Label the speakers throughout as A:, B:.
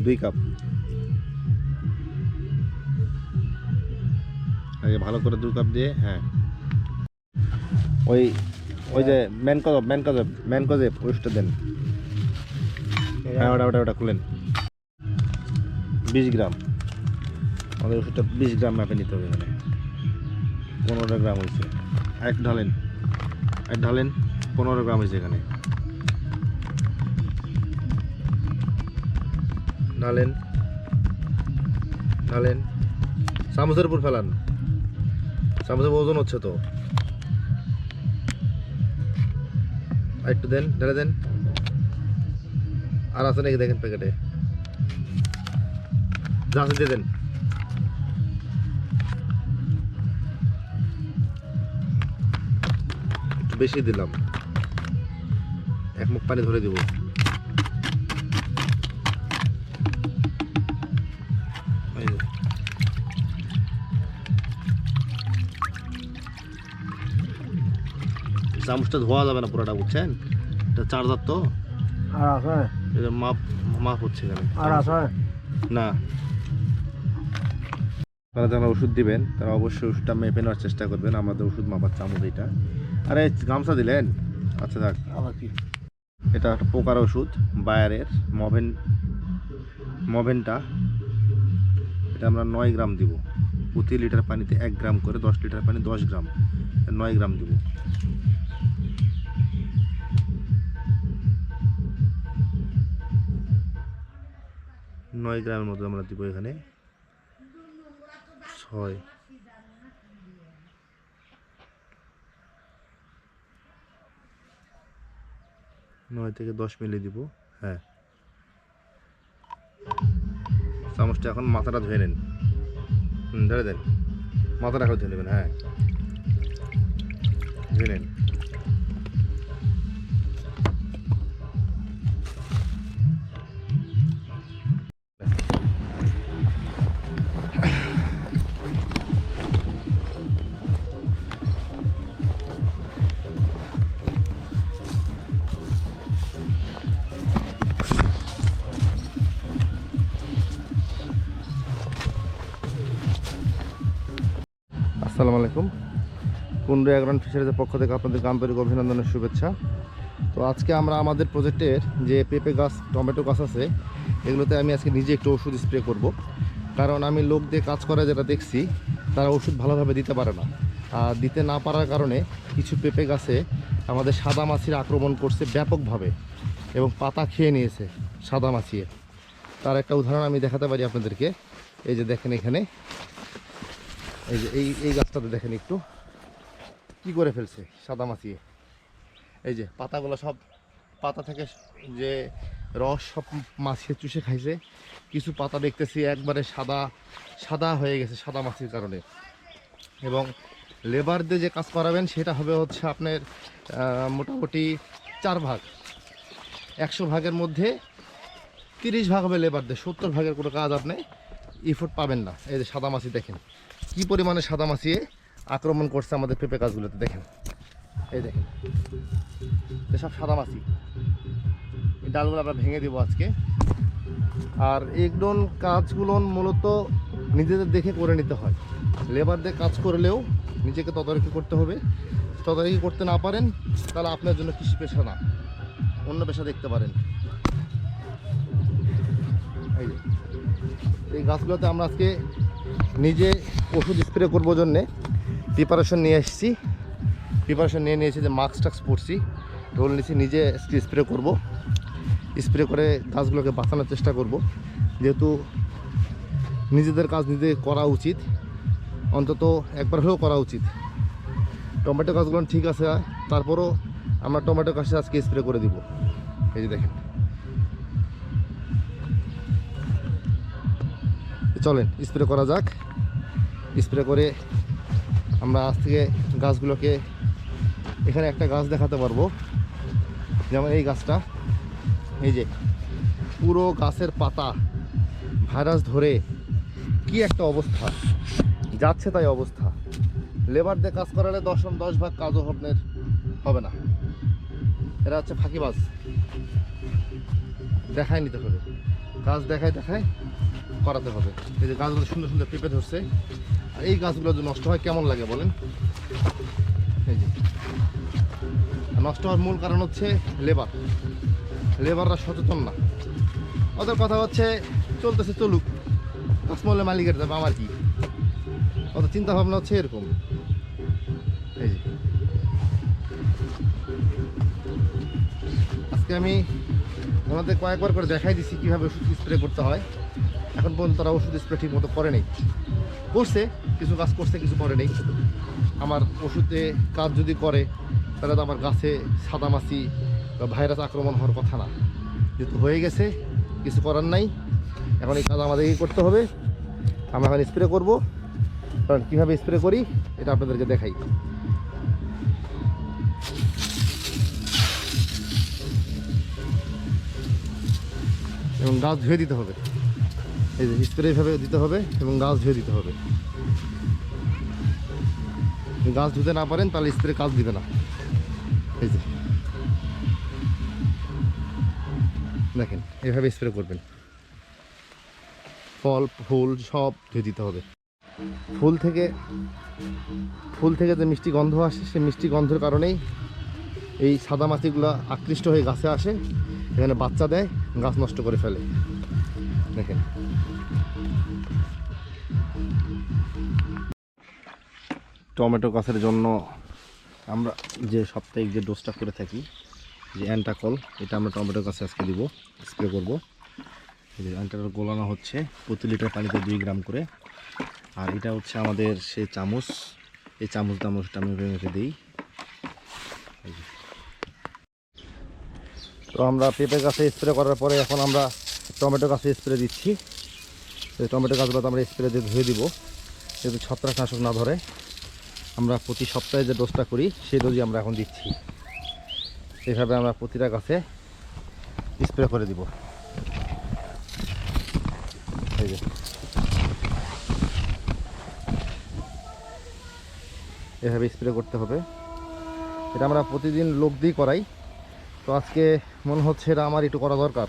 A: 2 cup. আগে ভালো করে 2 কাপ দিয়ে, হ্যাঁ ওই ওই যে ম্যানকোজেব ওষুধটা দেন। হ্যাঁ ওটা খুলেন। 20 গ্রাম, আমাদের ওষুধটা 20 গ্রাম মাপে নিতে হবে। এখানে 15 গ্রাম হয়েছে। এক ঢালেন 15 গ্রাম হয়েছে এখানে। ঢালেন চামচের উপর ফেলান, চামচের ওজন হচ্ছে তো। একটু দেন, ঢেলে দেন। আর আছে নাকি দেখেন প্যাকেটে, যা আছে দিয়ে দেন। একটু বেশি দিলাম, 1 মুখ পানি ধরে দিব। চামচটা ধোয়া যাবে না পুরোটা, বুঝছেন? এটা চার্জার তো, এটা মাপ হচ্ছে এখানে না। আপনারা যারা ওষুধ দিবেন তারা অবশ্যই ওষুধটা মেপে নেওয়ার চেষ্টা করবেন। আমাদের ওষুধ মাপার চামচ এইটা। আরে গামছা দিলেন, আচ্ছা থাক। এটা একটা পোকার ওষুধ, বায়ারের মভেনটা। এটা আমরা 9 গ্রাম দিব। প্রতি লিটার পানিতে 1 গ্রাম করে, 10 লিটার পানি 10 গ্রাম, 9 গ্রাম দিব। নয় গ্রামের মতো আমরা দিব এখানে। 6 9 থেকে 10 মিলি দিব। হ্যাঁ, চামচটা এখন মাথাটা ধুয়ে নেন। ধরে দেন, মাথাটা এখন ধুয়ে নেবেন। হ্যাঁ, ধুয়ে নেন। আসসালামু আলাইকুম। কুন্ডু অ্যাগ্রন ফিশারিজের পক্ষ থেকে আপনাদেরকে আন্তরিক অভিনন্দনের শুভেচ্ছা। তো আজকে আমরা আমাদের প্রজেক্টের যে পেঁপে গাছ, টমেটো গাছ আছে, এগুলোতে আমি আজকে নিজে একটু ওষুধ স্প্রে করব। কারণ আমি লোক দিয়ে কাজ করে যেটা দেখছি, তারা ওষুধ ভালোভাবে দিতে পারে না। আর দিতে না পারার কারণে কিছু পেঁপে গাছে আমাদের সাদা মাছির আক্রমণ করছে ব্যাপকভাবে, এবং পাতা খেয়ে নিয়েছে সাদা মাছিয়ে। তার একটা উদাহরণ আমি দেখাতে পারি আপনাদেরকে। এই যে দেখেন এখানে, এই যে এই গাছটাতে দেখেন একটু কি করে ফেলছে সাদা মাছিয়ে। এই যে পাতাগুলো, সব পাতা থেকে যে রস সব মাছিয়ে চুষে খাইছে। কিছু পাতা দেখতেছি একবারে সাদা হয়ে গেছে সাদা মাছির কারণে। এবং লেবার দিয়ে যে কাজ করাবেন সেটা হবে হচ্ছে আপনার মোটামুটি 4 ভাগ। 100 ভাগের মধ্যে 30 ভাগ হবে লেবার দিয়ে, 70 ভাগের কোনো কাজ আপনি ইফোর্ট পাবেন না। এই যে সাদা মাছি দেখেন কি পরিমাণে সাদা মাছিয়ে আক্রমণ করছে আমাদের পেঁপে গাছগুলোতে। দেখেন, এই দেখেন এসব সাদা মাছি। এই ডালগুলো আমরা ভেঙে দেবো আজকে। আর এগুলোন কাজগুলো মূলত নিজেদের দেখে করে নিতে হয়। লেবার দিয়ে কাজ করলেও নিজেকে তদারকি করতে হবে। তদারকি করতে না পারেন তাহলে আপনার জন্য কৃষি পেশা না, অন্য পেশা দেখতে পারেন। এই গাছগুলোতে আমরা আজকে নিজে ওষুধ স্প্রে করবো জন্যে প্রিপারেশন নিয়ে এসেছি। প্রিপারেশন নিয়েছি যে মাস্ক টাক্স পরছি, রোল নিয়েছি, নিজে স্প্রে করব। স্প্রে করে গাছগুলোকে বাঁচানোর চেষ্টা করব। যেহেতু নিজেদের কাজ নিজে করা উচিত, অন্তত একবার হলেও করা উচিত। টমেটো গাছগুলো ঠিক আছে, তারপরও আমরা টমেটো গাছে আজকে স্প্রে করে দিব। এই যে দেখেন, চলেন স্প্রে করা যাক। স্প্রে করে আমরা আজ থেকে গাছগুলোকে, এখানে একটা গাছ দেখাতে পারবো, যেমন এই গাছটা। এই যে পুরো গাছের পাতা ভাইরাস ধরে কি একটা অবস্থা, যাচ্ছে তাই অবস্থা। লেবার দিয়ে কাজ করালে 10 ভাগ কাজও আপনার হবে না। এরা হচ্ছে ফাঁকিবাজ। দেখায় নিতে হবে, গাছ দেখায় দেখায় করাতে হবে। এই যে গাছগুলো সুন্দর সুন্দর পেঁপে ধরছে, আর এই গাছগুলো যদি নষ্ট হয় কেমন লাগে বলেন? এই যে নষ্ট হওয়ার মূল কারণ হচ্ছে লেবাররা সচেতন না। ওদের কথা হচ্ছে চলতেছে চলুক, গাছ মরলে মালিকের যাবে, আমার কি? ওদের চিন্তা ভাবনা হচ্ছে এরকম। এই যে আজকে আমি ওনাদের কয়েকবার করে দেখাই দিছি কীভাবে ওষুধ স্প্রে করতে হয়। এখন পর্যন্ত তারা ওষুধ স্প্রে ঠিক মতো করে নেই, করছে কিছু কাজ করছে, কিছু করে নেই। আমার ওষুধে কাজ যদি করে তাহলে তো আমার গাছে সাদামাছি বা ভাইরাস আক্রমণ হওয়ার কথা না, যেহেতু হয়ে গেছে কিছু করার নাই। এখন এই কাজ আমাদেরকেই করতে হবে। আমরা এখন স্প্রে করব, কারণ কীভাবে স্প্রে করি এটা আপনাদেরকে দেখাই। এবং গাছ ধুয়ে দিতে হবে, এই যে স্প্রে এইভাবে দিতে হবে এবং গাছ ধুয়ে দিতে হবে। গাছ ধুতে না পারেন তাহলে স্প্রে কাজ দিবে না। এই যে দেখেন এভাবে স্প্রে করবেন, ফল ফুল সব ধুয়ে দিতে হবে। ফুল থেকে যে মিষ্টি গন্ধ আসে, সেই মিষ্টি গন্ধের কারণেই এই সাদা মাছিগুলো আকৃষ্ট হয়ে গাছে আসে, এখানে বাচ্চা দেয়, গাছ নষ্ট করে ফেলে। দেখেন টমেটো গাছের জন্য আমরা যে সাপ্তাহিক যে ডোজটা করে থাকি, যে অ্যান্টাকল, এটা আমরা টমেটো গাছে আজকে দিব, স্প্রে করব। এই যে অ্যান্টাকল গোলানো হচ্ছে প্রতি লিটার পানিতে 2 গ্রাম করে। আর এটা হচ্ছে আমাদের সেই চামচ, এই চামচটা আমি ভেঙে দিই। তো আমরা পেঁপে গাছে স্প্রে করার পরে এখন আমরা টমেটো গাছে স্প্রে দিচ্ছি। এই টমেটো গাছগুলো আমরা স্প্রে দিয়ে ধুয়ে দিব, যেহেতু ছত্রাকনাশক না ধরে। আমরা প্রতি সপ্তাহে যে ডোজটা করি সেই ডোজই আমরা এখন দিচ্ছি। এইভাবে আমরা প্রতিটা গাছে স্প্রে করে দিব। এই যে এভাবে স্প্রে করতে হবে। এটা আমরা প্রতিদিন লোক দিয়ে করাই, তো আজকে মনে হচ্ছে এটা আমার একটু করা দরকার।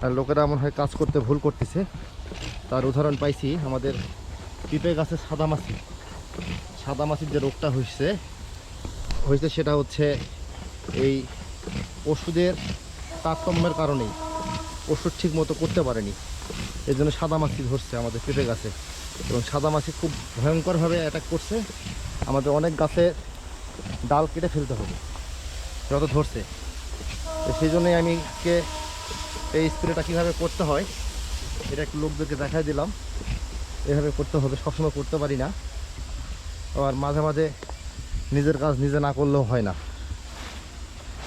A: আর লোকেরা মনে হয় কাজ করতে ভুল করতেছে। তার উদাহরণ পাইছি আমাদের পেঁপে গাছে সাদামাছির যে রোগটা হয়েছে সেটা হচ্ছে এই ওষুধের তারতম্যের কারণেই। ওষুধ ঠিক মতো করতে পারেনি, এই জন্য সাদামাছি ধরছে আমাদের পেঁপে গাছে। এবং সাদামাছি খুব ভয়ঙ্করভাবে অ্যাটাক করছে, আমাদের অনেক গাছে ডাল কেটে ফেলতে হবে যত ধরছে। তো সেই জন্যই আমি এই স্প্রেটা কীভাবে করতে হয় এটা একটু লোকদেরকে দেখাই দিলাম। এভাবে করতে হবে, সবসময় করতে পারি না, আর মাঝে মাঝে নিজের কাজ নিজে না করলেও হয় না।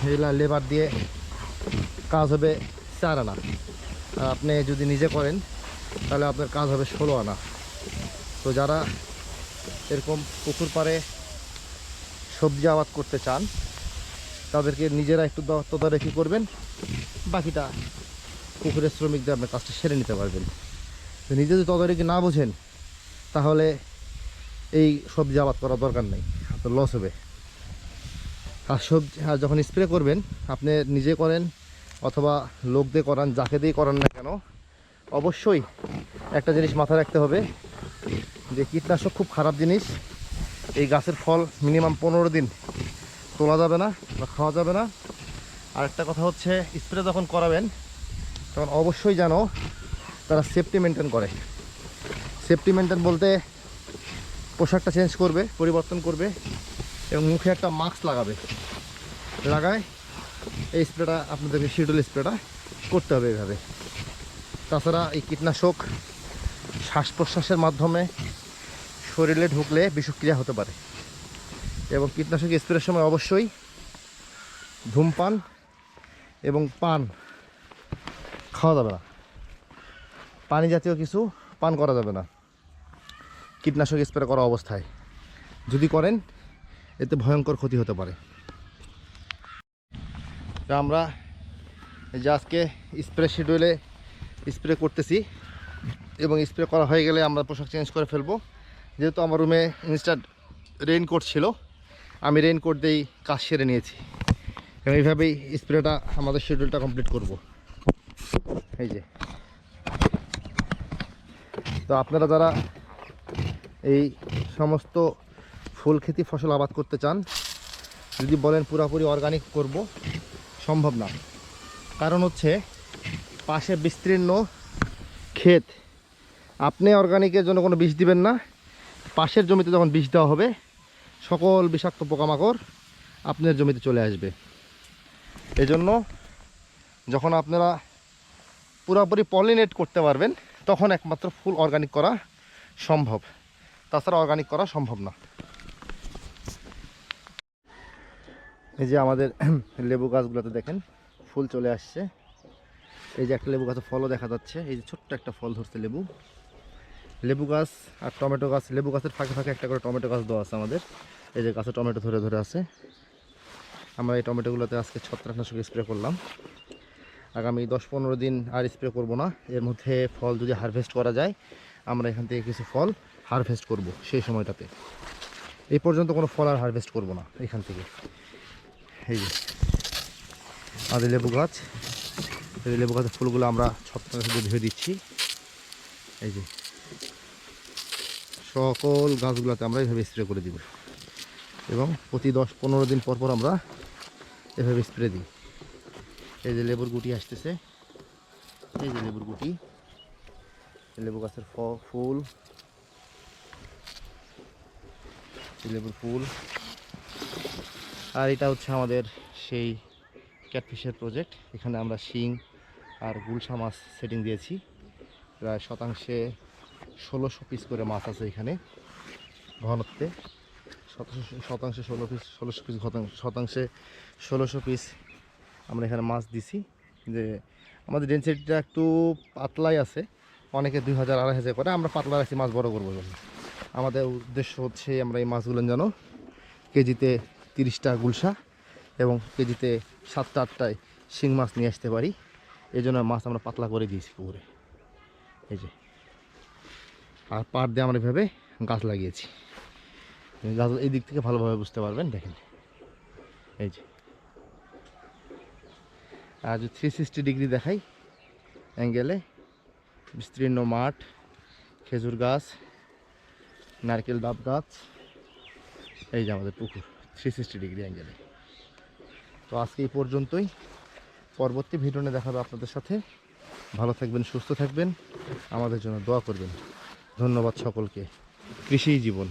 A: এগুলা লেবার দিয়ে কাজ হবে 4 আনা, আর আপনি যদি নিজে করেন তাহলে আপনার কাজ হবে 16 আনা। তো যারা এরকম পুকুর পাড়ে সবজি আবাদ করতে চান তাদেরকে নিজেরা একটু তদারকি করবেন, বাকিটা পুকুরের শ্রমিকদের আপনার কাজটা সেরে নিতে পারবেন। তো নিজে যদি তদারকি না বোঝেন তাহলে এই সবজি আবাদ করার দরকার নেই, আপনার লস হবে। আর সবজি যখন স্প্রে করবেন আপনি নিজে করেন অথবা লোক দিয়ে করান, যাকে দিয়ে করান না কেন, অবশ্যই একটা জিনিস মাথায় রাখতে হবে যে কীটনাশক খুব খারাপ জিনিস। এই গাছের ফল মিনিমাম 15 দিন তোলা যাবে না বা খাওয়া যাবে না। আর একটা কথা হচ্ছে স্প্রে যখন করাবেন তখন অবশ্যই যেন তারা সেফটি মেনটেন করে। সেফটি মেনটেন বলতে পোশাকটা চেঞ্জ করবে, পরিবর্তন করবে এবং মুখে একটা মাস্ক লাগায় এই স্প্রেটা আপনাদেরকে শিডিউল স্প্রেটা করতে হবে এইভাবে। তাছাড়া এই কীটনাশক শ্বাস প্রশ্বাসের মাধ্যমে শরীরে ঢুকলে বিষক্রিয়া হতে পারে। এবং কীটনাশক স্প্রের সময় অবশ্যই ধূমপান এবং পান খাওয়া যাবে না, পানি জাতীয় কিছু পান করা যাবে না কীটনাশক স্প্রে করা অবস্থায়। যদি করেন এতে ভয়ঙ্কর ক্ষতি হতে পারে। তা আমরা যে আজকে স্প্রে শিডিউলে স্প্রে করতেছি এবং স্প্রে করা হয়ে গেলে আমরা পোশাক চেঞ্জ করে ফেলবো। যেহেতু আমার রুমে ইনস্ট্যান্ট রেইনকোট ছিল, আমি রেইনকোট দিয়েই কাজ সেরে নিয়েছি এবং এইভাবেই স্প্রেটা আমাদের শিডিউলটা কমপ্লিট করব। এই যে। তো আপনারা যারা এই সমস্ত ফুল খেতি ফসল আবাদ করতে চান, যদি বলেন পুরোপুরি অর্গানিক করব, সম্ভব না। কারণ হচ্ছে পাশে বিস্তীর্ণ ক্ষেত, আপনি অর্গানিকের জন্য কোনো বিষ দিবেন না, পাশের জমিতে যখন বিষ দেওয়া হবে সকল বিষাক্ত পোকামাকড় আপনার জমিতে চলে আসবে। এজন্য যখন আপনারা পুরোপুরি পলিনেট করতে পারবেন তখন একমাত্র ফুল অর্গানিক করা সম্ভব, তাছাড়া অর্গানিক করা সম্ভব না। এই যে আমাদের লেবু গাছগুলোতে দেখেন ফুল চলে আসছে। এই যে একটা লেবু গাছে ফলও দেখা যাচ্ছে, এই যে ছোট্ট একটা ফল ধরছে লেবু। লেবু গাছ আর টমেটো গাছ, লেবু গাছের ফাঁকে ফাঁকে একটা করে টমেটো গাছ দেওয়া আছে আমাদের। এই যে গাছে টমেটো ধরে ধরে আছে। আমরা এই টমেটোগুলোতে আজকে ছত্রাকনাশক স্প্রে করলাম। আগামী 10-15 দিন আর স্প্রে করব না। এর মধ্যে ফল যদি হারভেস্ট করা যায় আমরা এখান থেকে কিছু ফল হারভেস্ট করব সেই সময়টাতে। এই পর্যন্ত কোনো ফল আর হারভেস্ট করব না এখান থেকে। এই যে আমাদের লেবু গাছ, এই লেবু গাছের ফুলগুলো আমরা ছত্রাকনাশক দিয়ে ধুয়ে দিচ্ছি। এই যে সকল গাছগুলোতে আমরা এইভাবে স্প্রে করে দিব এবং প্রতি 10-15 দিন পর পর আমরা এভাবে স্প্রে দিই। এই যে লেবুর গুটি আসতেছে, এই যে লেবুর গুটি, লেবু গাছের ফুল, লেবুর ফুল। আর এটা হচ্ছে আমাদের সেই ক্যাটফিশের প্রজেক্ট। এখানে আমরা শিং আর গুলশা মাছ সেটিং দিয়েছি। প্রায় শতাংশে 1600 পিস করে মাছ আছে এখানে ঘনত্বে। শতাংশে 1600 পিস, শতাংশে 1600 পিস আমরা এখানে মাছ দিছি। যে আমাদের ডেনসিটিটা একটু পাতলাই আছে, অনেকে 2000-2500 করে, আমরা পাতলা রাখছি মাছ বড় করবো জন্য। আমাদের উদ্দেশ্য হচ্ছে আমরা এই মাছগুলো যেন কেজিতে 30টা গুলশা এবং কেজিতে 7-8টায় শিং মাছ নিয়ে আসতে পারি। এই জন্য মাছ আমরা পাতলা করে দিয়েছি পুকুরে। এই যে আর পাড় দিয়ে আমরা এভাবে গাছ লাগিয়েছি। গাছ এই দিক থেকে ভালোভাবে বুঝতে পারবেন, দেখেন এই যে। আর যদি 360 ডিগ্রি দেখাই অ্যাঙ্গেলে, বিস্তীর্ণ মাঠ, খেজুর গাছ, নারকেল ডাব গাছ, এই যে আমাদের পুকুর 360 ডিগ্রি অ্যাঙ্গেলে। তো আজকে এই পর্যন্তই, পরবর্তী ভিডিওতে দেখা হবে আপনাদের সাথে। ভালো থাকবেন, সুস্থ থাকবেন, আমাদের জন্য দোয়া করবেন। ধন্যবাদ সকলকে। কৃষিই জীবন,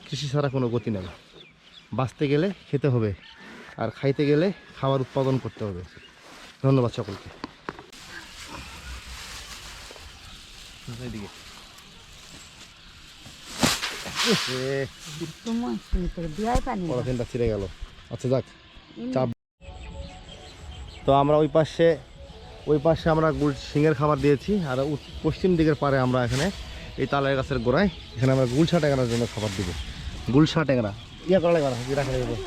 A: কৃষি ছাড়া কোনো গতি নেই। বাঁচতে গেলে খেতে হবে, আর খাইতে গেলে খাবার উৎপাদন করতে হবে। ধন্যবাদ সকলকে। এইদিকে পলিথিনটা ছিঁড়ে গেল। আচ্ছা যাক, চাপ। তো আমরা ওই পাশে আমরা শিঙের খাবার দিয়েছি, আর পশ্চিম দিকের পারে আমরা এখানে এই তালের গাছের গোড়ায় এখানে আমরা গুলশা ট্যাংরার জন্য খাবার দিব। গুলশা ট্যাংরা ইয়া করা লাগবে না, রাখেন এবার।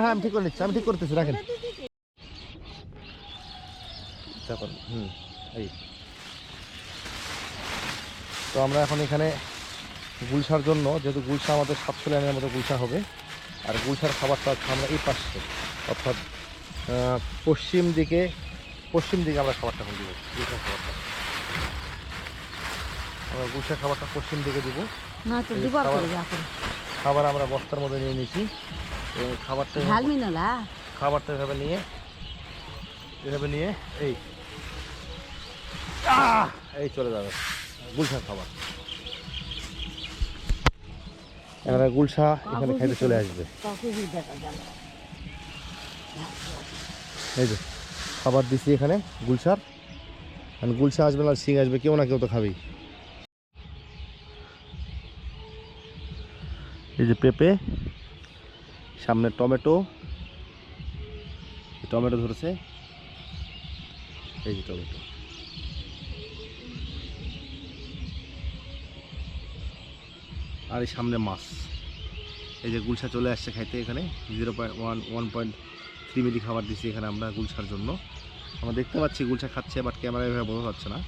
A: হ্যাঁ আমি ঠিক করে নিচ্ছি, আমি ঠিক করতেছি, রাখেন। এই তো আমরা এখন এখানে গুলশার জন্য, যেহেতু গুলশা আমাদের 700 লাইনের মতো গুলশা হবে, আর গুলশার খাবারটা হচ্ছে আমরা এই পাশে, অর্থাৎ পশ্চিম দিকে আমরা খাবারটা এখন দিব। গুলশার খাবারটা আমরা গুলশার খাবারটা পশ্চিম দিকে দিব। খাবার আমরা বস্তার মধ্যে নিয়ে নিয়েছি। খাবারটা এভাবে নিয়ে এই চলে যাবে গুলশার খাবার। এখানে গুলশা এখানে খাইতে চলে আসবে। এই যে খাবার দিচ্ছি এখানে গুলশার, গুলশা আসবে না শিং আসবে, কেউ না কেউ তো খাবেই। এই যে পেঁপে, সামনে টমেটো ধরেছে, এই যে টমেটো। আর এই সামনে মাছ। এই যে গুলশা চলে আসছে খাইতে। এখানে 1.3 মিলি খাবার দিচ্ছি এখানে আমরা গুলশার জন্য। আমরা দেখতে পাচ্ছি গুলশা খাচ্ছে, বাট ক্যামেরায় এভাবে বোঝা যাচ্ছে না।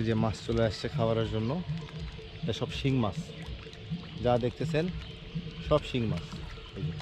A: এই যে মাছ চলে আসছে খাবারের জন্য। এটা সব শিং মাছ, যা দেখতেছেন সব শিং মাছ। এই যে